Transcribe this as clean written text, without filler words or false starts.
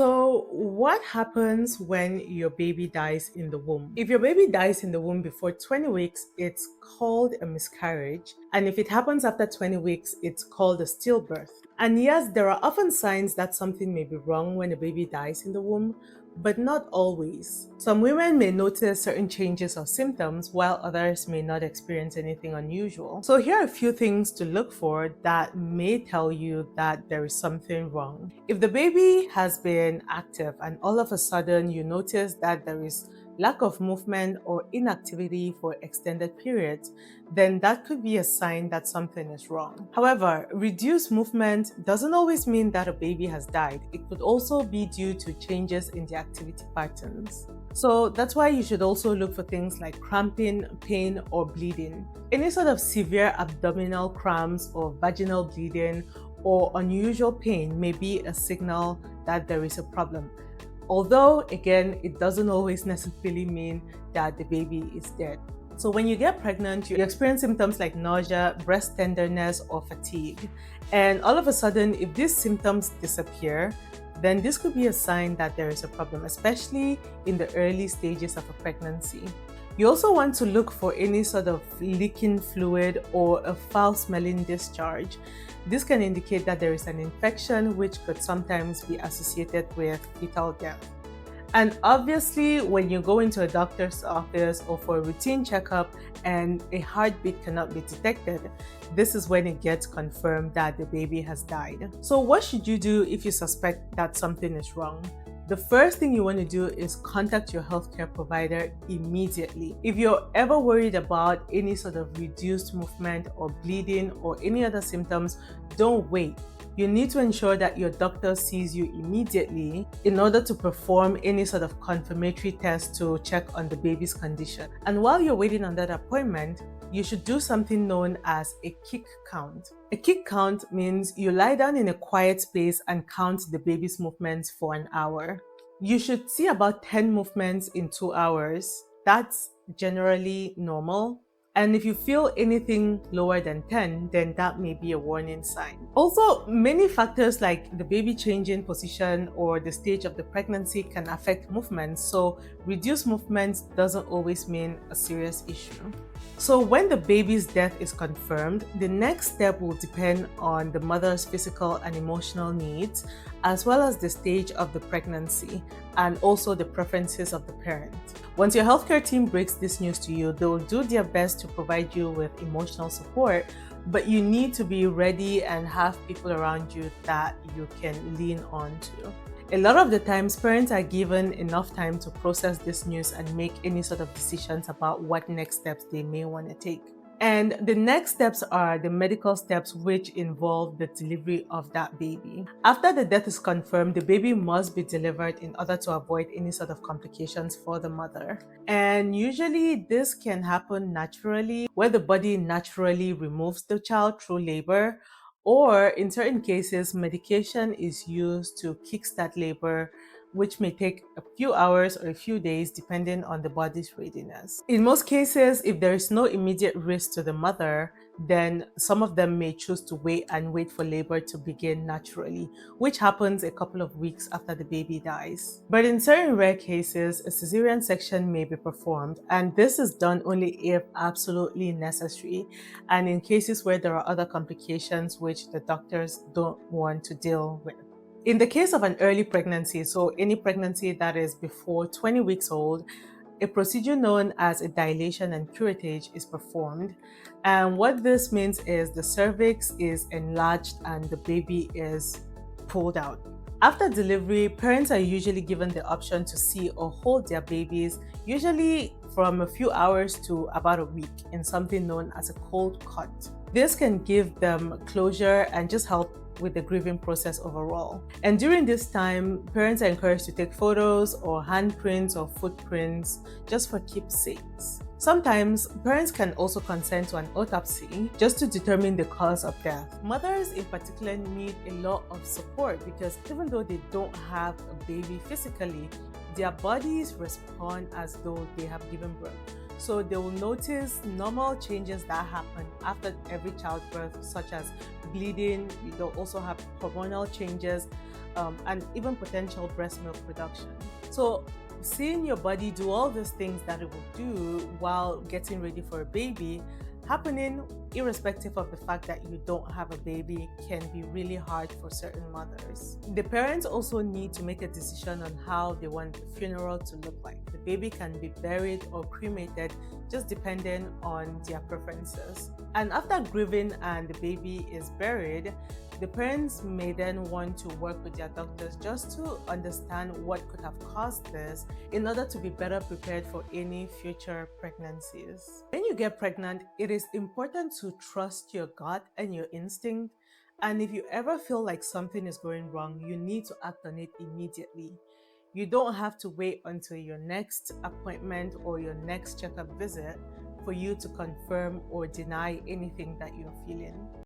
So, what happens when your baby dies in the womb? If your baby dies in the womb before 20 weeks, it's called a miscarriage. And if it happens after 20 weeks, it's called a stillbirth. And yes, there are often signs that something may be wrong when a baby dies in the womb, but not always. Some women may notice certain changes or symptoms, while others may not experience anything unusual. So, here are a few things to look for that may tell you that there is something wrong. If the baby has been active and all of a sudden you notice that there is lack of movement or inactivity for extended periods, then that could be a sign that something is wrong. However, reduced movement doesn't always mean that a baby has died. It could also be due to changes in the activity patterns. So that's why you should also look for things like cramping, pain, or bleeding. Any sort of severe abdominal cramps or vaginal bleeding or unusual pain may be a signal that there is a problem. Although, again, it doesn't always necessarily mean that the baby is dead. So when you get pregnant, you experience symptoms like nausea, breast tenderness, or fatigue. And all of a sudden, if these symptoms disappear, then this could be a sign that there is a problem, especially in the early stages of a pregnancy. You also want to look for any sort of leaking fluid or a foul-smelling discharge. This can indicate that there is an infection, which could sometimes be associated with fetal death. And obviously, when you go into a doctor's office or for a routine checkup and a heartbeat cannot be detected, this is when it gets confirmed that the baby has died. So what should you do if you suspect that something is wrong? The first thing you want to do is contact your healthcare provider immediately. If you're ever worried about any sort of reduced movement or bleeding or any other symptoms, don't wait. You need to ensure that your doctor sees you immediately in order to perform any sort of confirmatory test to check on the baby's condition. And while you're waiting on that appointment, you should do something known as a kick count. A kick count means you lie down in a quiet space and count the baby's movements for an hour. You should see about 10 movements in 2 hours. That's generally normal. And if you feel anything lower than 10, then that may be a warning sign. Also, many factors like the baby changing position or the stage of the pregnancy can affect movement, so reduced movement doesn't always mean a serious issue. So when the baby's death is confirmed, the next step will depend on the mother's physical and emotional needs, as well as the stage of the pregnancy and also the preferences of the parent. Once your healthcare team breaks this news to you, they will do their best to provide you with emotional support, but you need to be ready and have people around you that you can lean on to. A lot of the times, parents are given enough time to process this news and make any sort of decisions about what next steps they may want to take. And the next steps are the medical steps, which involve the delivery of that baby. After the death is confirmed, the baby must be delivered in order to avoid any sort of complications for the mother. And usually this can happen naturally, where the body naturally removes the child through labor, or in certain cases, medication is used to kickstart labor, which may take a few hours or a few days depending on the body's readiness. In most cases, if there is no immediate risk to the mother, then some of them may choose to wait for labor to begin naturally, which happens a couple of weeks after the baby dies. But in certain rare cases, a cesarean section may be performed, and this is done only if absolutely necessary, and in cases where there are other complications which the doctors don't want to deal with. In the case of an early pregnancy, so any pregnancy that is before 20 weeks old, a procedure known as a dilation and curettage is performed. And what this means is the cervix is enlarged and the baby is pulled out. After delivery, parents are usually given the option to see or hold their babies, usually from a few hours to about a week, in something known as a cold cot. This can give them closure and just help with the grieving process overall. And during this time, parents are encouraged to take photos or handprints or footprints just for keepsakes. Sometimes, parents can also consent to an autopsy just to determine the cause of death. Mothers in particular need a lot of support because even though they don't have a baby physically, their bodies respond as though they have given birth. So they will notice normal changes that happen after every childbirth, such as bleeding. They'll also have hormonal changes and even potential breast milk production. So seeing your body do all these things that it will do while getting ready for a baby happening irrespective of the fact that you don't have a baby can be really hard for certain mothers. The parents also need to make a decision on how they want the funeral to look like. The baby can be buried or cremated, just depending on their preferences. And after grieving and the baby is buried, the parents may then want to work with their doctors just to understand what could have caused this in order to be better prepared for any future pregnancies. When you get pregnant, it is important to trust your gut and your instinct. And if you ever feel like something is going wrong, you need to act on it immediately. You don't have to wait until your next appointment or your next checkup visit for you to confirm or deny anything that you're feeling.